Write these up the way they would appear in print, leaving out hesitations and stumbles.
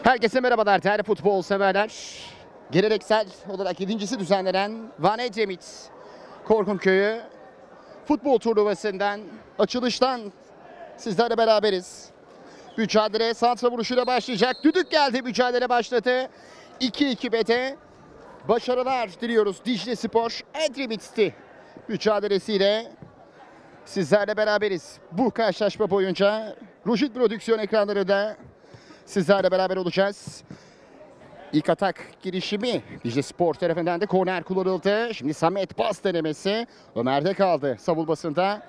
Herkese merhabalar değerli futbol severler. Geleneksel olarak 7.si düzenlenen Van Edremit Korkumköy'ü futbol turnuvasından, açılıştan sizlerle beraberiz. Mücadele santra vuruşuyla başlayacak. Düdük geldi, mücadele başladı. 2-2 bete. Başarılar diliyoruz Dicle Spor Edremit'ti mücadelesiyle sizlerle beraberiz. Bu karşılaşma boyunca Rujit Prodüksiyon ekranlarında sizlerle beraber olacağız. İlk atak girişimi Dicle Spor tarafından da korner kullanıldı. Şimdi Samet pas denemesi Ömer'de kaldı savunmasında.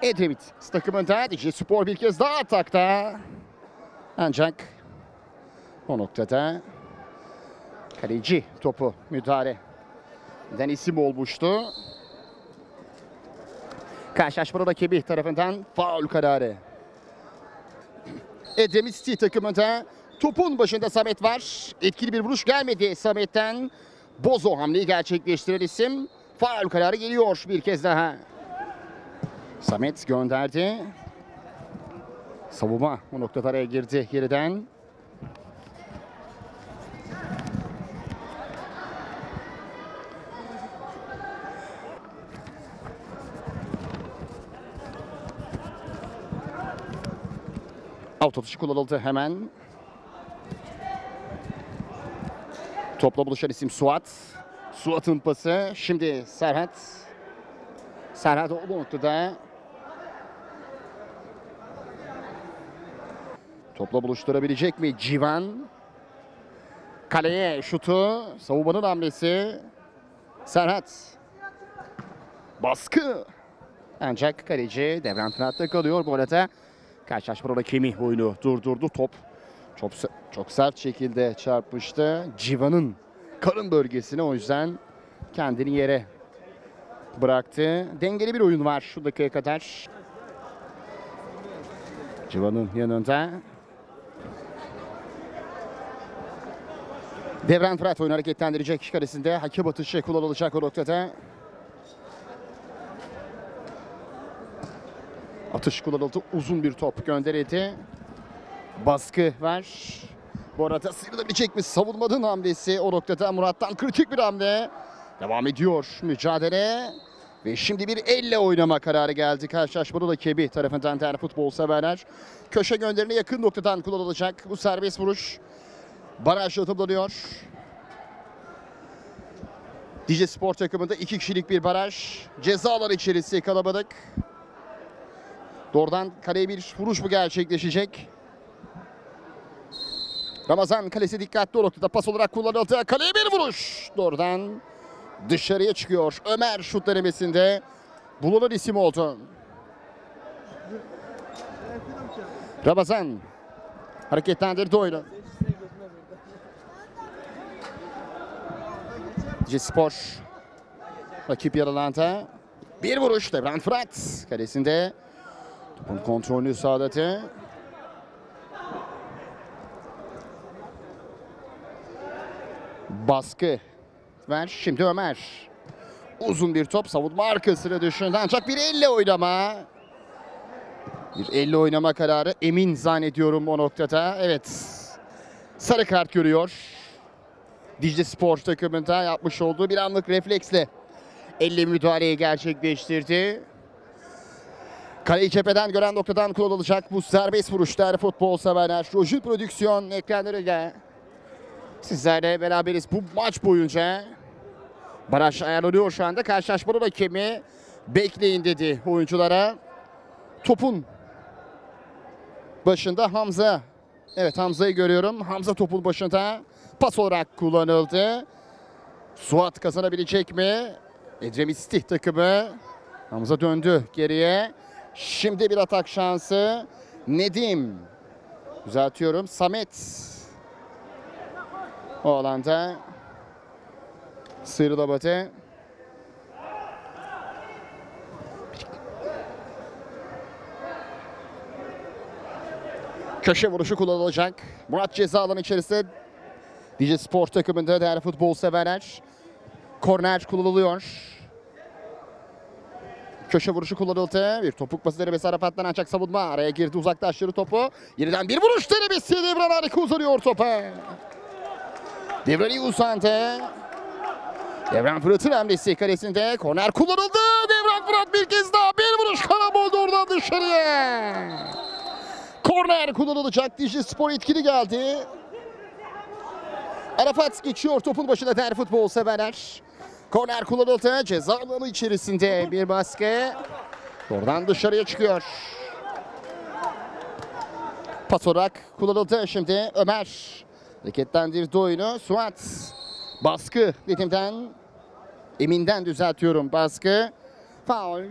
Edremit takımında Dicle Spor bir kez daha atakta. Ancak o noktada kaleci topu müdahale eden isim olmuştu. Karşılaşmanın rakibi tarafından faul kararı. Edremit takımında topun başında Samet var. Etkili bir vuruş gelmedi Samet'ten. Bozo hamleyi gerçekleştiren isim. Faul kararı geliyor bir kez daha. Samet gönderdi. Savunma o noktada araya girdi yeniden. Out atışı kullanıldı hemen. Topla buluşan isim Suat. Suat'ın pası. Şimdi Serhat. Serhat o noktada. Topla buluşturabilecek mi Civan? Kaleye şutu. Savunmanın hamlesi. Serhat. Baskı. Ancak kaleci Devran Fırat'ta kalıyor. Bu arada karşılaşmanın hakemi oyunu durdurdu. Top çok sert şekilde çarpmıştı. Civan'ın karın bölgesine, o yüzden kendini yere bıraktı. Dengeli bir oyun var şu dakikaya kadar. Civan'ın yanında. Devran Fırat oyunu hareketlendirecek karesinde. Hakem atışı kullanılacak o noktada. Atış kullanıldı. Uzun bir top gönderildi. Baskı var. Bu arada sıyrılabilecek mi? Savunmanın hamlesi o noktada Murat'tan kritik bir hamle. Devam ediyor mücadele. Ve şimdi bir elle oynama kararı geldi. Karşılaşmanın rakibi tarafından değerli futbol severler. Köşe gönderine yakın noktadan kullanılacak. Bu serbest vuruş barajla atımlanıyor. Dicle Spor takımında 2 kişilik bir baraj. Ceza alanı içerisi kalabalık. Doğrudan kaleye bir vuruş mu gerçekleşecek? Ramazan kalesi dikkatli o noktada pas olarak kullanıldı. Kaleye bir vuruş. Doğrudan dışarıya çıkıyor. Ömer şut denemesinde bulunan isim oldu. Ramazan hareketlendirdi oyunu. Dicle Spor rakip yaralanda. Bir vuruş Devran Fırat kalesinde. Topun kontrolünü sağladı. Baskı ver. Şimdi Ömer. Uzun bir top savunma arkasına düşündü. Ancak bir elle oynama. Bir elle oynama kararı. Emin zannediyorum o noktada. Evet. Sarı kart görüyor. Dicle Spor takımında yapmış olduğu bir anlık refleksle elle müdahaleyi gerçekleştirdi. Kaleyi cepheden gören noktadan kullanılacak bu serbest vuruşlar futbol severler. Rojit Prodüksiyon ekranlarıyla sizlerle beraberiz bu maç boyunca. Baraj ayarlanıyor şu anda. Karşılaşmanın hakemi bekleyin dedi oyunculara. Topun başında Hamza. Evet, Hamza'yı görüyorum. Hamza topun başında pas olarak kullanıldı. Suat kazanabilecek mi? Edremit takımı. Hamza döndü geriye. Şimdi bir atak şansı. Nedim. Düzeltiyorum. Samet. O alanda sıyrılamadı. Köşe vuruşu kullanılacak. Murat ceza alanı içerisinde Dicle Spor takımında değerli futbol severler. Korner kullanılıyor. Köşe vuruşu kullanıldı. Bir topuk pası denemesi Arafat'tan ancak savunma. Araya girdi, uzaklaştırdı topu. Yeniden bir vuruş denemesi. Devran harika uzanıyor topa. Devran iyi uzandı. Devran Fırat'ın hamlesi kalesinde. Korner kullanıldı. Devran Fırat bir kez daha. Bir vuruş karambol doğrudan dışarıya. Korner kullanılacak. Dicle Spor etkili geldi. Arafat geçiyor topun başına değerli futbol severler. Korner kullanıldı. Ceza alanı içerisinde bir baskı. Oradan dışarıya çıkıyor. Pas olarak kullanıldı şimdi. Ömer hareketlendirdi oyunu. Suat baskı Nedim'den. Emin'den düzeltiyorum baskı. Faul.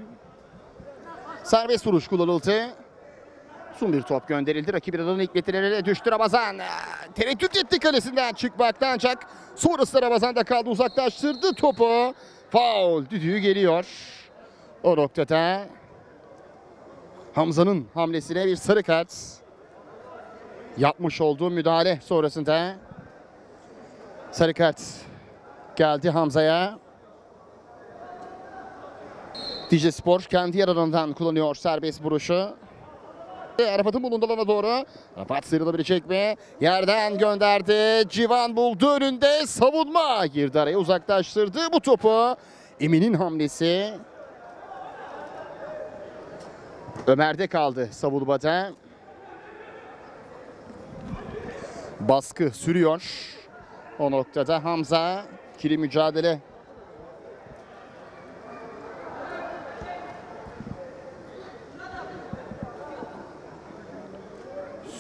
Serbest vuruş kullanıldı. Son bir top gönderildi. Rakibin alanı hikmetlere düştü Ramazan. Tereddüt etti kalesinden çıkmakta ancak sonrasında Ramazan'da kaldı, uzaklaştırdı topu. Faul düdüğü geliyor. O noktada Hamza'nın hamlesine bir sarı kart. Yapmış olduğu müdahale sonrasında sarı kart geldi Hamza'ya. Dicle Spor kendi yer alanından kullanıyor serbest vuruşu. Arafat'ın bulunduğu alana doğru. Arafat sıyrılabilecek mi? Yerden gönderdi. Civan buldu önünde. Savunma girdi araya, uzaklaştırdı bu topu. Emin'in hamlesi. Ömer'de kaldı savunmada. Baskı sürüyor. O noktada Hamza ikili mücadele.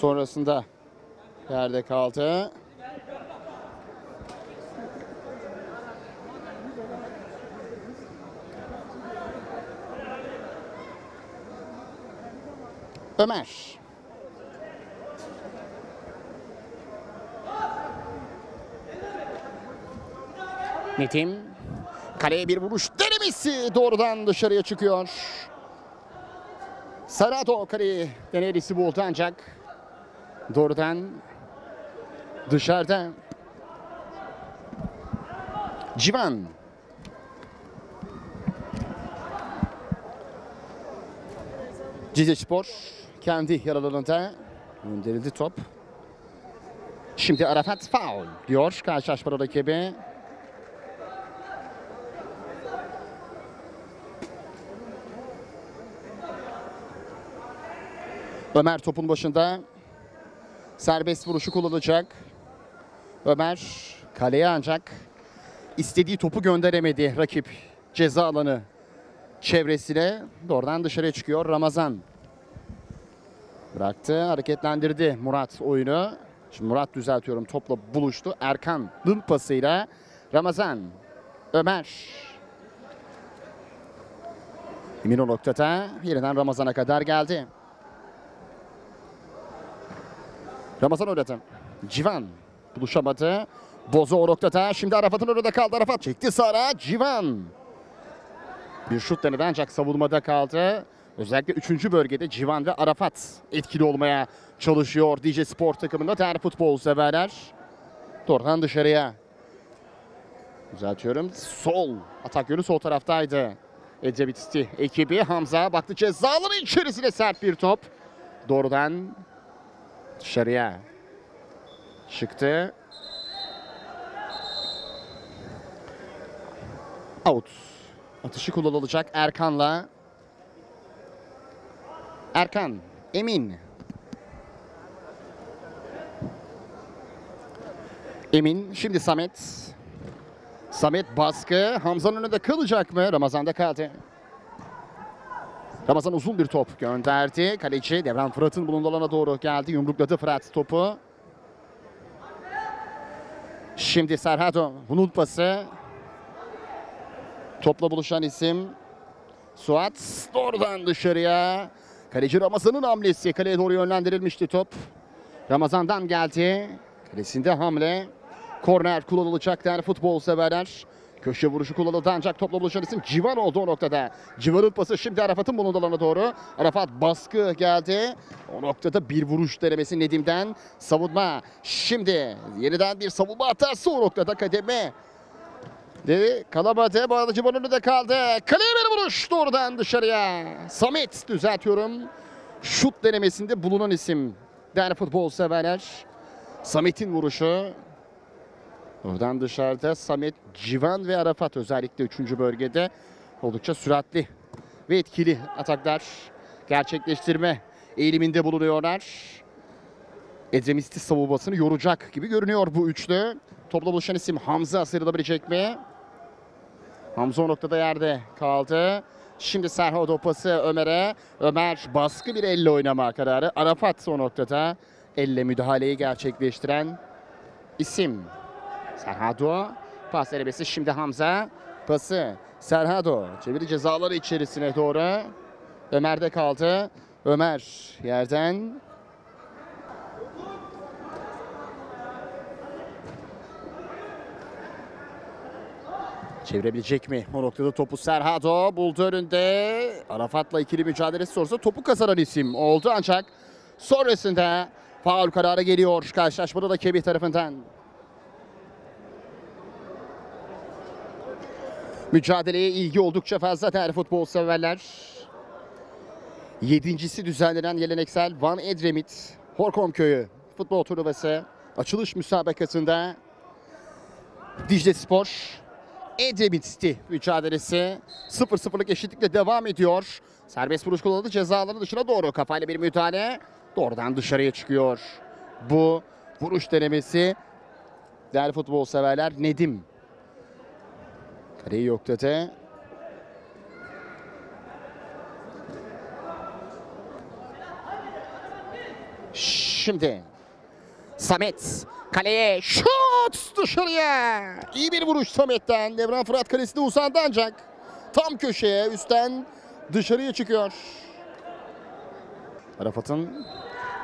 Sonrasında yerde kaldı. Ömer. Nedim. Kaleye bir vuruş denemesi doğrudan dışarıya çıkıyor. Sarado kaleyi denerisi buldu ancak doğrudan dışarıda. Civan. Dicle Spor kendi yer alanında gönderildi top. Şimdi Arafat faul diyor karşılaşma rakibi. Ömer topun başında. Serbest vuruşu kullanacak. Ömer kaleye ancak istediği topu gönderemedi rakip ceza alanı çevresine. Doğrudan dışarıya çıkıyor Ramazan. Bıraktı, hareketlendirdi Murat oyunu. Şimdi Murat düzeltiyorum, topla buluştu. Erkan'ın pasıyla Ramazan. Ömer. Emin o noktada yeniden Ramazan'a kadar geldi. Ramazan oynadı. Civan buluşamadı. Bozo o noktada. Şimdi Arafat'ın önünde kaldı. Arafat çekti sağa. Civan. Bir şut denedi ancak savunmada kaldı. Özellikle 3. bölgede Civan ve Arafat etkili olmaya çalışıyor Dicle Spor takımında. Değerli futbol severler. Doğrudan dışarıya. Düzeltiyorum. Sol. Atak yönü sol taraftaydı. Ecevit'i ekibi. Hamza baktı ceza alanı içerisine, sert bir top. Doğrudan dışarıya çıktı. Out. Atışı kullanılacak Erkan'la. Erkan, Emin. Emin, şimdi Samet. Samet baskı. Hamza'nın önünde kalacak mı? Ramazan'da kaldı. Ramazan uzun bir top gönderdi. Kaleci Devran Fırat'ın bulunduğu alana doğru geldi. Yumrukladı Fırat topu. Şimdi Serhado. Bunun pası. Topla buluşan isim Suat. Doğrudan dışarıya. Kaleci Ramazan'ın hamlesi. Kaleye doğru yönlendirilmişti top. Ramazan'dan geldi. Kalesinde hamle. Korner kullanılacak değerli futbol severler. Köşe vuruşu kullanıldı ancak topla buluşan isim Civan oldu o noktada. Civan'ın pası şimdi Arafat'ın bulunduğu alana doğru. Arafat baskı geldi. O noktada bir vuruş denemesi Nedim'den. Savunma. Şimdi yeniden bir savunma hatası o noktada kademe. De kalamadı. Bu arada Civan önünde kaldı. Kaleye bir vuruş. Doğrudan dışarıya. Samet düzeltiyorum. Şut denemesinde bulunan isim. Değerli futbol severler. Samet'in vuruşu. Oradan dışarıda Samet, Civan ve Arafat özellikle 3. bölgede oldukça süratli ve etkili ataklar gerçekleştirme eğiliminde bulunuyorlar. Edremit'i savunmasını yoracak gibi görünüyor bu üçlü. Topla buluşan isim Hamza sıyrılabilecek mi? Hamza o noktada yerde kaldı. Şimdi Serhado pası Ömer'e. Ömer baskı bir elle oynama kararı. Arafat o noktada elle müdahaleyi gerçekleştiren isim. Serhado pas denemesi, şimdi Hamza pası. Serhado çeviri cezaları içerisine doğru. Ömer'de kaldı. Ömer yerden. Çevirebilecek mi? O noktada topu Serhado buldu önünde. Arafat'la ikili mücadelesi sonrasında topu kazanan isim oldu ancak sonrasında faul kararı geliyor karşılaşmada da Kebir tarafından. Mücadeleye ilgi oldukça fazla değerli futbol severler. 7.si düzenlenen geleneksel Van Edremit Horkomköy'ü futbol turnuvası açılış müsabakasında Dicle Spor Edremit'ti mücadelesi 0-0'lık eşitlikle devam ediyor. Serbest vuruş kullanıldı, cezaların dışına doğru kafayla bir müdahale, doğrudan dışarıya çıkıyor. Bu vuruş denemesi değerli futbol severler Nedim kareyi yokladı. Şimdi Samet kaleye şut dışarıya. İyi bir vuruş Samet'ten. Devran Fırat kalesine uzandı ancak tam köşeye üstten dışarıya çıkıyor. Arafat'ın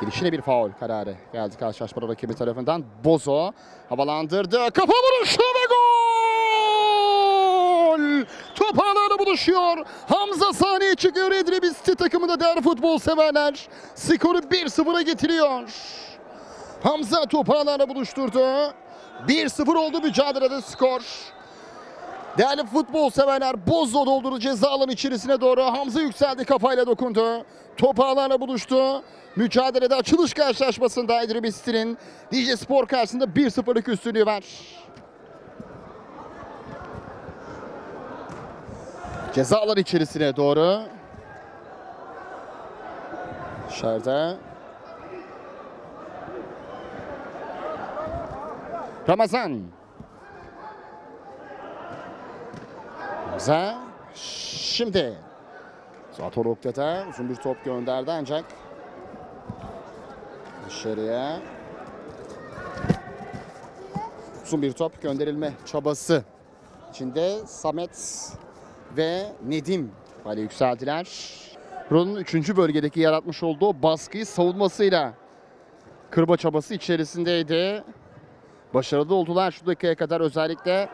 gelişine bir faul kararı geldi karşılaşma rakibi tarafından. Bozo havalandırdı. Kafa vuruşu ve gol! Top ağlarla buluşuyor. Hamza sahneye çıkıyor. Edremit takımında değerli futbol severler skoru 1-0'a getiriyor. Hamza topu ağlarla buluşturdu. 1-0 oldu mücadelede skor. Değerli futbol severler Bozo doldurdu ceza alanı içerisine doğru. Hamza yükseldi, kafayla dokundu. Top ağlarla buluştu. Mücadelede açılış karşılaşmasında Edremit'in Dicle Spor karşısında 1-0'lık üstünlüğü var. Ceza alanı içerisine doğru. Dışarıda. Ramazan. Hamza. Şimdi. Suat o noktada uzun bir top gönderdi ancak dışarıya. Uzun bir top gönderilme çabası içinde Samet ve Nedim böyle yükseldiler. Ron'un 3. bölgedeki yaratmış olduğu baskıyı savunmasıyla kırma çabası içerisindeydi. Başarılı oldular şu dakikaya kadar, özellikle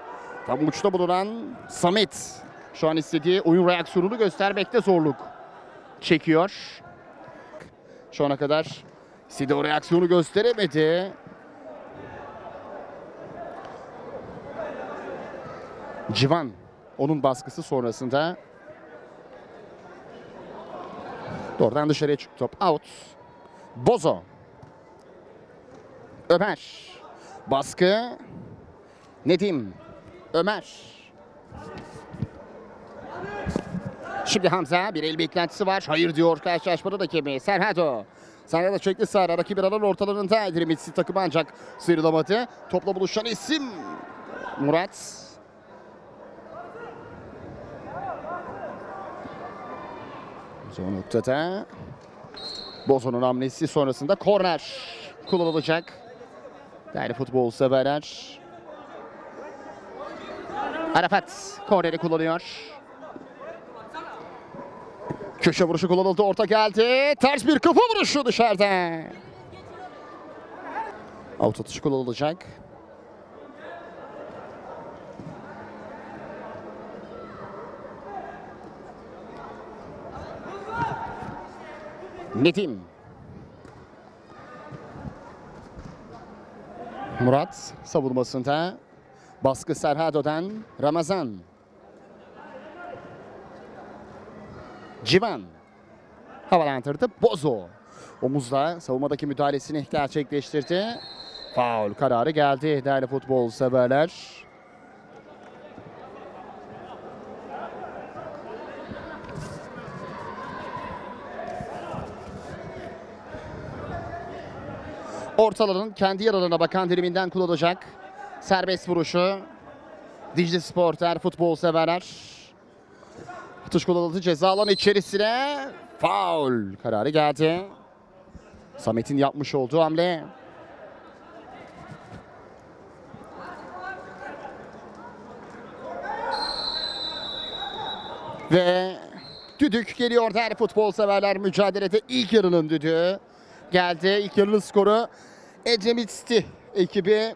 tam uçta bulunan Samet şu an istediği oyun reaksiyonunu göstermekte zorluk çekiyor. Şu ana kadar istediği o reaksiyonu gösteremedi. Civan onun baskısı sonrasında doğrudan dışarıya çıktı top. Out. Bozo. Ömer. Baskı. Nedim. Ömer. Şimdi Hamza bir el beklentisi var. Hayır diyor karşılaşmada rakibi. Serhado. Serhado çekti sağ rakibi alanın ortalarında. Edremit'si takımı ancak sıyrılamadı. Topla buluşan isim Murat. O noktada Bozo'nun hamlesi sonrasında korner kullanılacak. Değerli futbol severler. Arafat korneri kullanıyor. Köşe vuruşu kullanıldı. Orta geldi. Ters bir kafa vuruşu dışarıda. Out atışı kullanılacak. Nedim. Murat savunmasında. Baskı Serhado'dan Ramazan. Civan. Havalandırdı. Bozo. Omuzla savunmadaki müdahalesini gerçekleştirdi. Faul kararı geldi değerli futbol severler. Ortaların kendi yararına bakan diliminden kullanacak. Serbest vuruşu. Dicle Spor değerli futbol severler. Atış kullanıldı ceza alanı içerisine. Faul kararı geldi. Samet'in yapmış olduğu hamle. Ve düdük geliyor değerli futbol severler. Mücadelede ilk yarının düdüğü geldi. İlk yarının skoru Edremit'ti ekibi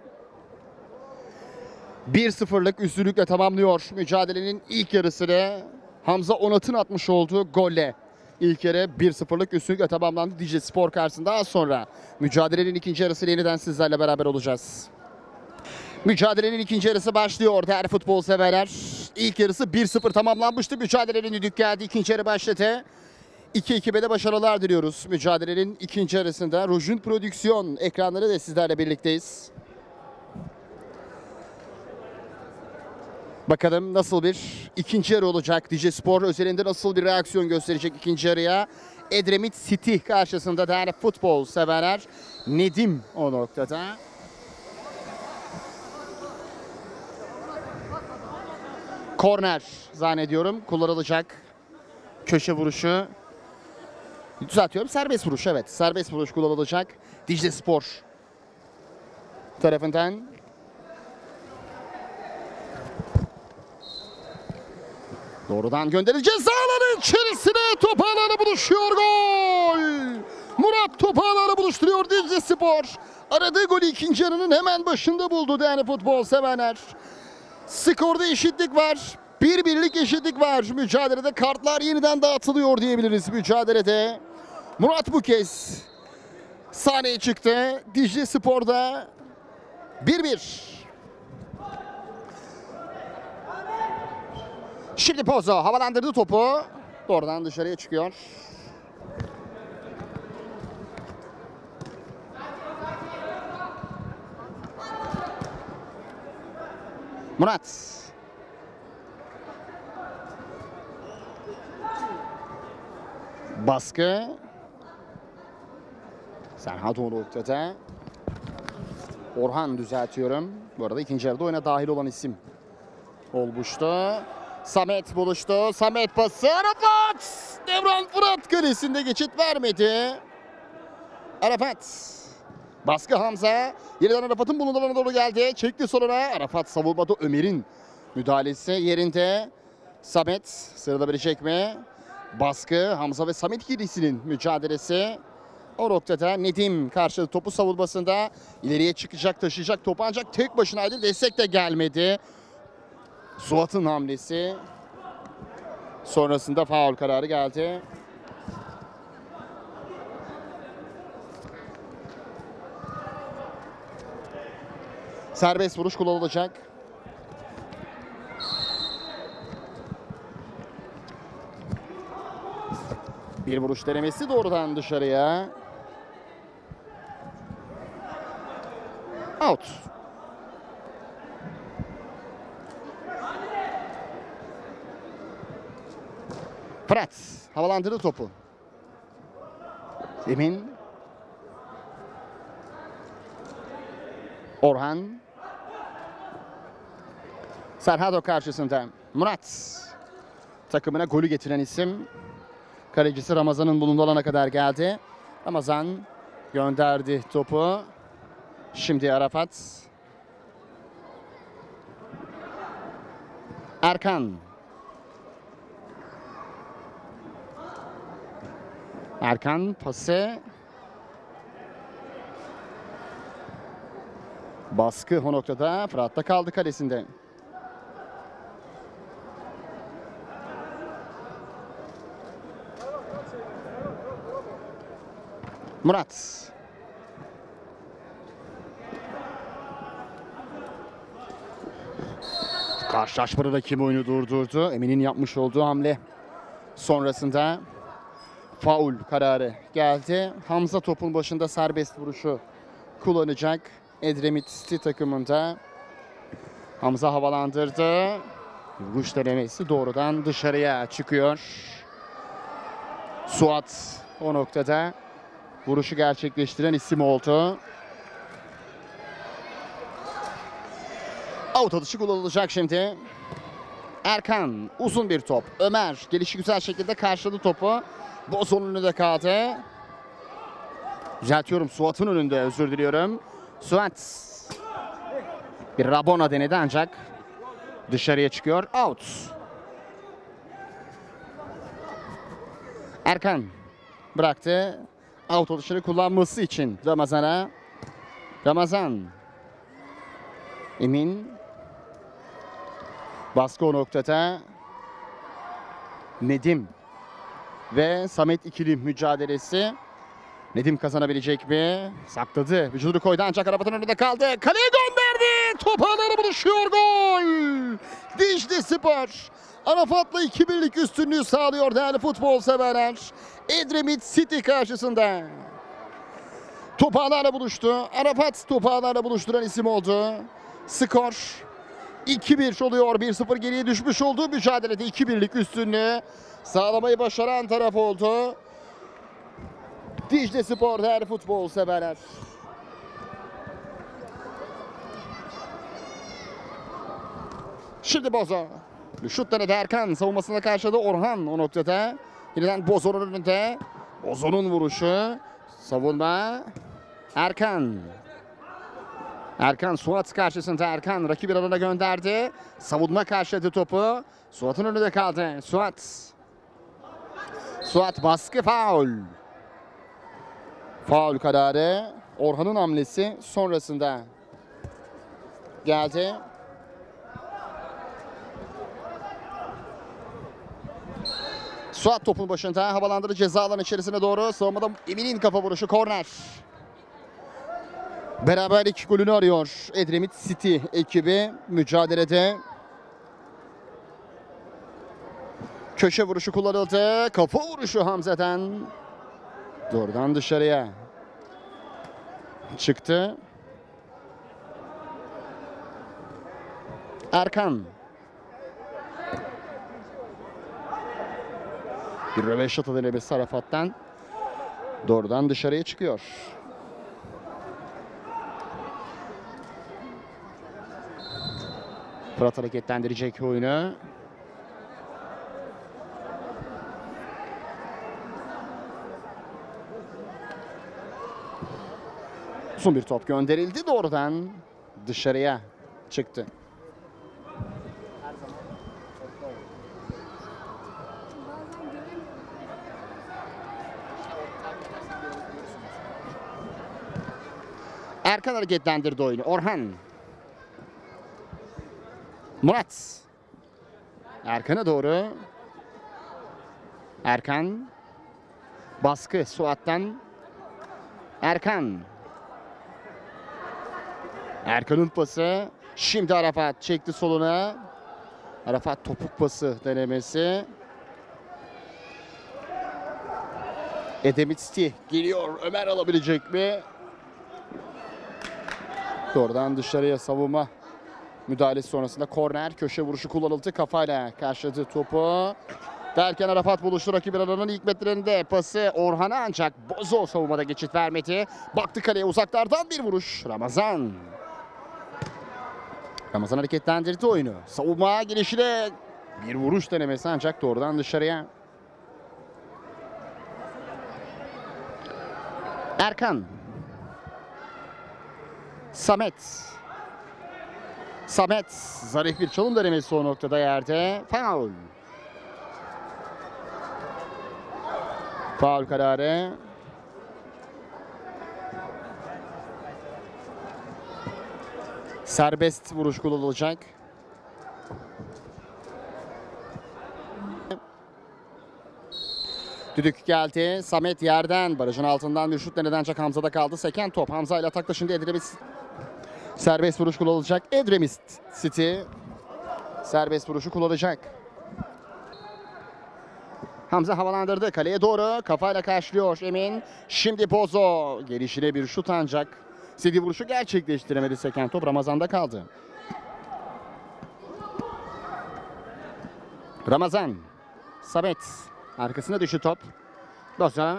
1-0'lık üstünlükle tamamlıyor mücadelenin ilk yarısını. Hamza Onat'ın atmış olduğu golle ilk yarı 1-0'lık üstünlükle tamamlandı Dicle Spor karşısında. Az sonra mücadelenin ikinci yarısı yeniden sizlerle beraber olacağız. Mücadelenin ikinci yarısı başlıyor değerli futbol severler. İlk yarısı 1-0 tamamlanmıştı. Mücadelenin düdük geldi. İkinci yarı başladı. 2-2'de başarılar diliyoruz. Mücadelenin ikinci yarısında Rojun Prodüksiyon ekranları da sizlerle birlikteyiz. Bakalım nasıl bir ikinci yarı olacak. Dicle Spor özelinde nasıl bir reaksiyon gösterecek ikinci yarıya. Edremit City karşısında değerli futbol severler. Nedim o noktada. Korner zannediyorum kullanılacak. Köşe vuruşu. Düzeltiyorum, serbest vuruş, evet. Serbest vuruş kullanılacak. Dicle Spor tarafından. Doğrudan gönderileceğiz. Alanın içerisine top ağları buluşuyor. Gol! Murat top ağları buluşturuyor Dicle Spor. Aradığı golü ikinci yarının hemen başında buldu değerli futbol severler. Skorda eşitlik var. 1-1'lik eşitlik var. Mücadelede kartlar yeniden dağıtılıyor diyebiliriz mücadelede. Murat bu kez sahneye çıktı. Dicle Spor'da 1-1. Şimdi Bozo havalandırdı topu. Doğrudan dışarıya çıkıyor. Murat. Baskı. Serhat o noktada. Orhan düzeltiyorum. Bu arada ikinci yarıda oyuna dahil olan isim olmuştu. Samet buluştu. Samet pası. Arafat! Devran Fırat kalesinde geçit vermedi. Arafat. Baskı Hamza. Yeniden Arafat'ın bulunduğuna doğru geldi. Çekti soluna. Arafat savunmada Ömer'in müdahalesi yerinde. Samet sıralabilecek mi? Baskı Hamza ve Samet ikilisinin mücadelesi. O noktada Nedim karşıladı topu savunmasında. İleriye çıkacak, taşıyacak topu ancak tek başınaydı. Destek de gelmedi. Suat'ın hamlesi. Sonrasında faul kararı geldi. Serbest vuruş kullanılacak. Bir vuruş denemesi doğrudan dışarıya. Out. Fırat havalandırdı topu. Emin. Orhan. Serhado karşısında. Murat. Takımına golü getiren isim. Kalecisi Ramazan'ın bulunduğu alana kadar geldi. Ramazan gönderdi topu. Şimdi Arafat. Erkan. Erkan pası. Baskı o noktada. Fırat'ta kaldı kalesinde. Murat. Karşılaşmada rakip oyunu durdurdu. Emin'in yapmış olduğu hamle sonrasında faul kararı geldi. Hamza topun başında serbest vuruşu kullanacak. Edremit City takımında. Hamza havalandırdı. Vuruş denemesi doğrudan dışarıya çıkıyor. Suat o noktada vuruşu gerçekleştiren isim oldu. Out atışı kullanılacak şimdi. Erkan uzun bir top. Ömer gelişi güzel şekilde karşıladı topu. Bozon'un önünde kaldı. Düzeltiyorum, Suat'ın önünde, özür diliyorum. Suat bir Rabona denedi ancak dışarıya çıkıyor. Out. Erkan bıraktı. Out atışını kullanması için Ramazan'a. Ramazan. Emin. Baskı o noktada. Nedim ve Samet ikili mücadelesi. Nedim kazanabilecek mi? Sakladı. Vücudunu koydu ancak Arafat'ın önünde kaldı. Kaleye gönderdi. Top ağlarına buluşuyor. Gol. Dicle Spor. Arafat'la 2-1'lik üstünlüğü sağlıyor değerli futbol severler. Edremit City karşısında. Top ağlarla buluştu. Arafat top ağlarla buluşturan isim oldu. Skor 2-1 oluyor. 1-0 geriye düşmüş olduğu mücadelede 2-1'lik üstünlüğü sağlamayı başaran taraf oldu. Dicle Spor değerli futbol severler. Şimdi Bozo. Şut denedi Erkan. Savunmasına karşıladı Orhan o noktada. Yeniden Bozo'nun önünde. Bozo'nun vuruşu. Savunma. Erkan. Erkan Suat karşısında. Erkan rakibi alana gönderdi. Savunma karşıladı topu. Suat'ın önünde kaldı. Suat baskı, faul. Faul kararı Orhan'ın hamlesi sonrasında geldi. Suat topun başında havalandırdı ceza alanı içerisine doğru. Savunmada Emin'in kafa vuruşu, korner. Beraberlik golünü arıyor Edremit City ekibi mücadelede. Köşe vuruşu kullanıldı. Kafa vuruşu Hamza'dan. Doğrudan dışarıya çıktı. Erkan. Bir röveşata denemesi Arafat'tan. Doğrudan dışarıya çıkıyor. Fırat hareketlendirecek oyunu. Uzun bir top gönderildi, doğrudan dışarıya çıktı. Erkan hareketlendirdi oyunu. Orhan. Murat. Erkan'a doğru. Erkan. Baskı Suat'tan. Erkan. Erkan'ın pası. Şimdi Arafat çekti soluna. Arafat topuk pası denemesi. Edremit City geliyor. Ömer alabilecek mi? Doğrudan dışarıya savunma müdahalesi sonrasında korner, köşe vuruşu kullanıldı. Kafayla karşıladı topu. Derken Arafat buluştu rakibi alanının ilk metrelerinde. Pası Orhan'a ancak Bozo savunmada geçit vermedi. Baktı kaleye, uzaklardan bir vuruş. Ramazan hareketlendirdi oyunu. Savunma gelişine bir vuruş denemesi ancak doğrudan dışarıya. Erkan. Samet zarif bir çalım denemesi o noktada yerde. Faul. Faul kararı. Serbest vuruş kullanılacak. Düdük geldi. Samet yerden barajın altından bir şut denedi ancak Hamza'da kaldı. Seken top. Hamza ile atakta şimdi Edremit. Serbest vuruş kullanılacak. Edremit City Serbest vuruşu kullanacak. Hamza havalandırdı. Kaleye doğru kafayla karşılıyor Emin. Şimdi Bozo. Gelişine bir şut ancak. İstediği vuruşu gerçekleştiremedi. Seken top Ramazan'da kaldı. Ramazan. Samet. Arkasına düştü top. Bozo.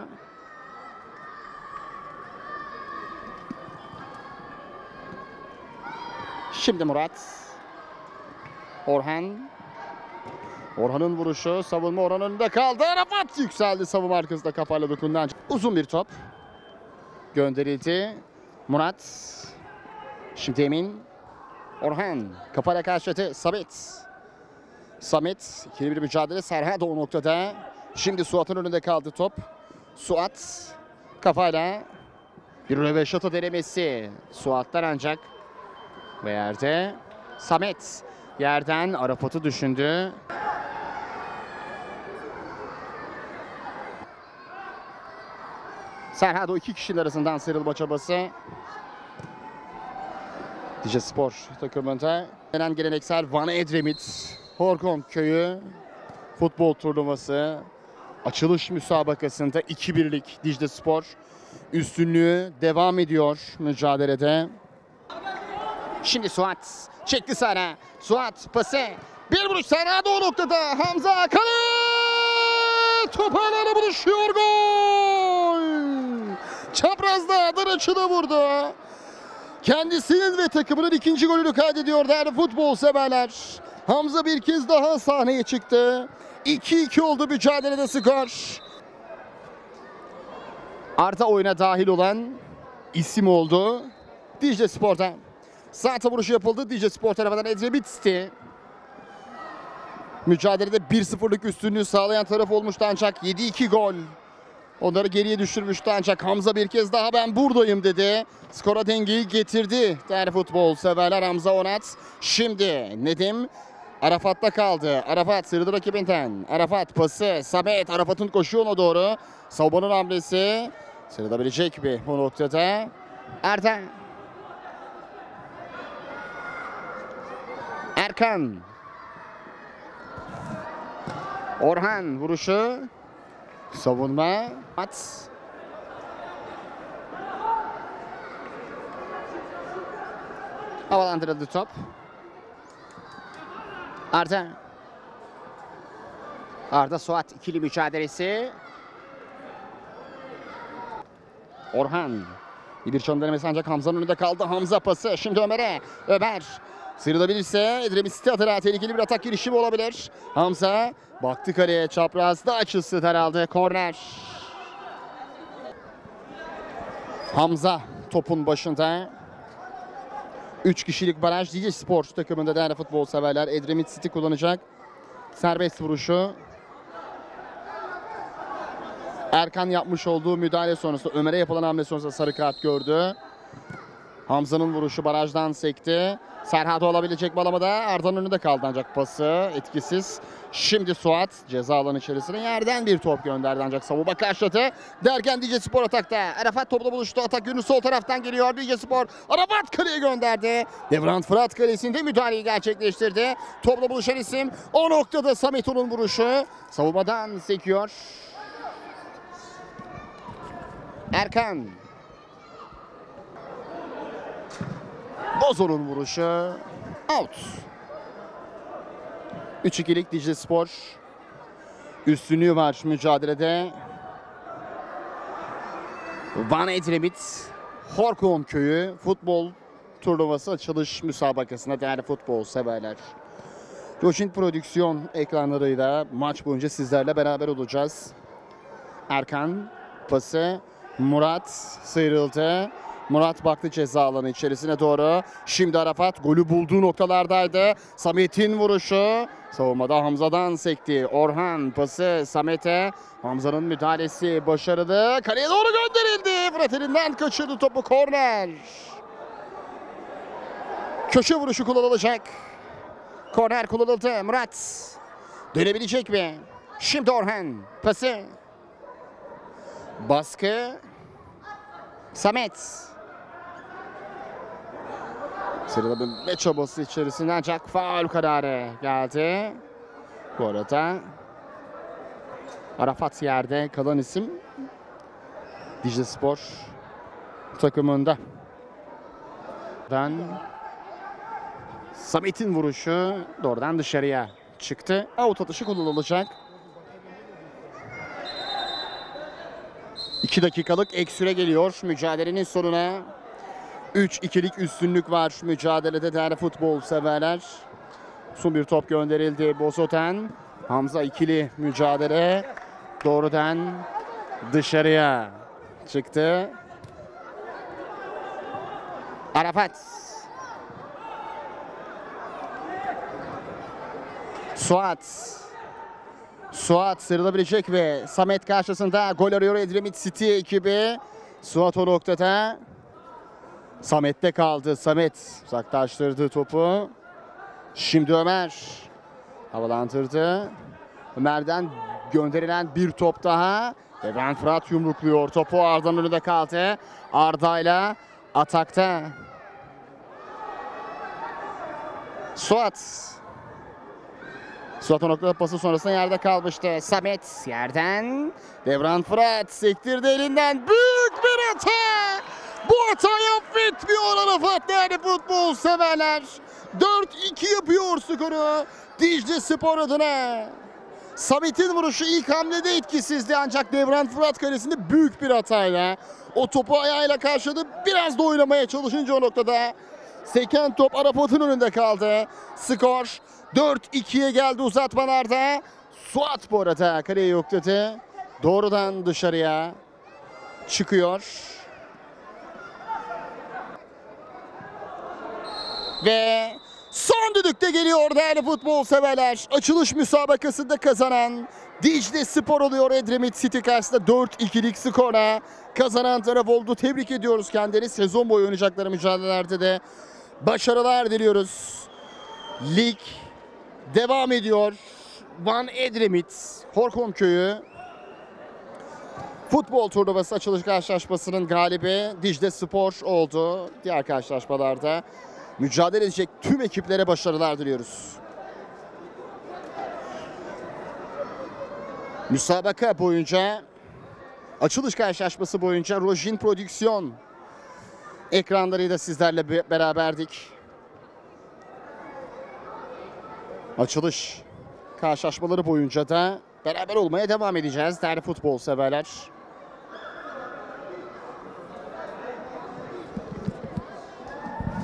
Şimdi Murat. Orhan. Orhan'ın vuruşu. Savunma Orhan önünde kaldı. Arafat yükseldi. Savunma arkasında kafayla dokundu ancak. Uzun bir top. Gönderildi. Murat. Şimdi Emin. Orhan. Kafayla karşıladı. Samet. Samet. İkili bir mücadele. Serhat o noktada. Şimdi Suat'ın önünde kaldı top. Suat. Kafayla. Bir röveşata denemesi. Suat'tan ancak. Ve yerde. Samet. Yerden Arafat'ı düşündü. Serhat o iki kişinin arasından sıyrılma çabası. Dicle Spor takımında geleneksel Van Edremit Horgon Köyü futbol turnuvası açılış müsabakasında 2-1'lik Dicle Spor üstünlüğü devam ediyor mücadelede. Şimdi Suat çekti Sara. Suat pası. Bir vuruş Sara o noktada. Hamza kale. Top ağlarla buluşuyor. Gol. Çaprazda Adanaçı'da vurdu. Kendisinin ve takımının ikinci golünü kaydediyor değerli futbol severler. Hamza bir kez daha sahneye çıktı. 2-2 oldu mücadelede skor. Arda oyuna dahil olan isim oldu Dicle Spor'da. Sağ vuruşu yapıldı. Dicle Spor tarafından Edremit'ti. Mücadelede 1-0'lık üstünlüğü sağlayan taraf olmuştu ancak 7-2 gol. Onları geriye düşürmüştü ancak Hamza bir kez daha ben buradayım dedi. Skora dengeyi getirdi değerli futbol severler. Hamza Onat. Şimdi Nedim Arafat'ta kaldı. Arafat sıyrıldı rakibinden. Arafat pası. Samet. Arafat'ın koşu yoluna doğru. Savunmanın hamlesi. Sıyrılabilecek mi bu noktada? Arda. Erkan. Orhan vuruşu. Savunma. At. Havalandırıldı top. Arda. Arda Suat ikili mücadelesi. Orhan. Bir çan denemesi ancak Hamza'nın önünde kaldı. Hamza pası. Şimdi Ömer'e. Ömer. Sıyrılabilirse Edremit City adına tehlikeli bir atak girişimi olabilir. Hamza baktı kaleye, çaprazda açısı daraldı. Korner. Hamza topun başında. 3 kişilik baraj Dicle Spor takımında değerli futbol severler. Edremit City kullanacak. Serbest vuruşu. Erkan yapmış olduğu müdahale sonrasında Ömer'e yapılan hamle sonrasında sarı kart gördü. Hamza'nın vuruşu barajdan sekti. Serhat olabilecek balamada Arda'nın önünde kaldı ancak pası etkisiz. Şimdi Suat ceza alanı içerisine yerden bir top gönderdi ancak savunma karşıladı. Derken Dicle Spor atakta. Arafat topla buluştu. Atak yönü sol taraftan geliyor. Dicle Spor Arafat kaleye gönderdi. Devran Fırat kalesinde müdahaleyi gerçekleştirdi. Topla buluşan isim o noktada Samet'in vuruşu. Savunmadan sekiyor. Erkan. Bozo'nun vuruşu. Out. 3-2'lik Dicle Spor. Üstünlüğü var mücadelede. Van Edremit Horkum Köyü futbol turnuvası açılış müsabakasında değerli futbol severler. Coşin Prodüksiyon ekranlarıyla maç boyunca sizlerle beraber olacağız. Erkan pası. Murat sıyrıldı. Murat baktı ceza alanı içerisine doğru. Şimdi Arafat golü bulduğu noktalardaydı. Samet'in vuruşu. Savunmada Hamza'dan sekti. Orhan pası Samet'e. Hamza'nın müdahalesi başarılı. Kaleye doğru gönderildi. Fırat elinden kaçırdı topu. Korner. Köşe vuruşu kullanılacak. Korner kullanıldı. Murat dönebilecek mi? Şimdi Orhan pası. Baskı. Samet. Sıyrılabilme çabası içerisinde ancak faul kararı geldi. Bu arada Arafat yerde kalan isim Diclespor takımında. Samet'in vuruşu doğrudan dışarıya çıktı. Out atışı kullanılacak. 2 dakikalık ek süre geliyor mücadelenin sonuna. 3-2'lik üstünlük var mücadelede değerli futbol severler. Son bir top gönderildi Bozoten. Hamza ikili mücadele doğrudan dışarıya çıktı. Arafat. Suat sıyrılabilecek ve Samet karşısında gol arıyor Edremit City ekibi. Suat o noktada. Samet'te kaldı. Samet uzaklaştırdı topu. Şimdi Ömer havalandırdı. Ömer'den gönderilen bir top daha. Ve Fırat yumrukluyor topu. Arda'nın önünde kaldı. Arda'yla atakta. Suat o noktada pası sonrasında yerde kalmıştı. Samet yerden. Devran Fırat sektirdi elinden. Büyük bir hata. Bu hatayı affetmiyor Arafat değerli futbol severler. 4-2 yapıyor skoru Diclespor adına. Samet'in vuruşu ilk hamlede etkisizdi ancak Devran Fırat kalesinde büyük bir hatayla o topu ayağıyla karşıladı. Biraz da oynamaya çalışınca o noktada seken top Arafat'ın önünde kaldı. Skor 4-2'ye geldi uzatmalarda. Suat bu arada kaleye yokladı. Doğrudan dışarıya çıkıyor. Ve son düdükte geliyor değerli futbol severler. Açılış müsabakasında kazanan Diclespor oluyor Edremit City karşısında 4-2'lik skora. Kazanan taraf oldu. Tebrik ediyoruz kendileri. Sezon boyu oynayacakları mücadelelerde de başarılar diliyoruz. Lig devam ediyor. Van Edremit, Horkumköy'ü futbol turnuvası açılış karşılaşmasının galibi Diclespor oldu. Diğer karşılaşmalarda mücadele edecek tüm ekiplere başarılar diliyoruz. Müsabaka boyunca, açılış karşılaşması boyunca Rojin Prodüksiyon ekranlarıyla sizlerle beraberdik. Açılış karşılaşmaları boyunca da beraber olmaya devam edeceğiz değerli futbol severler.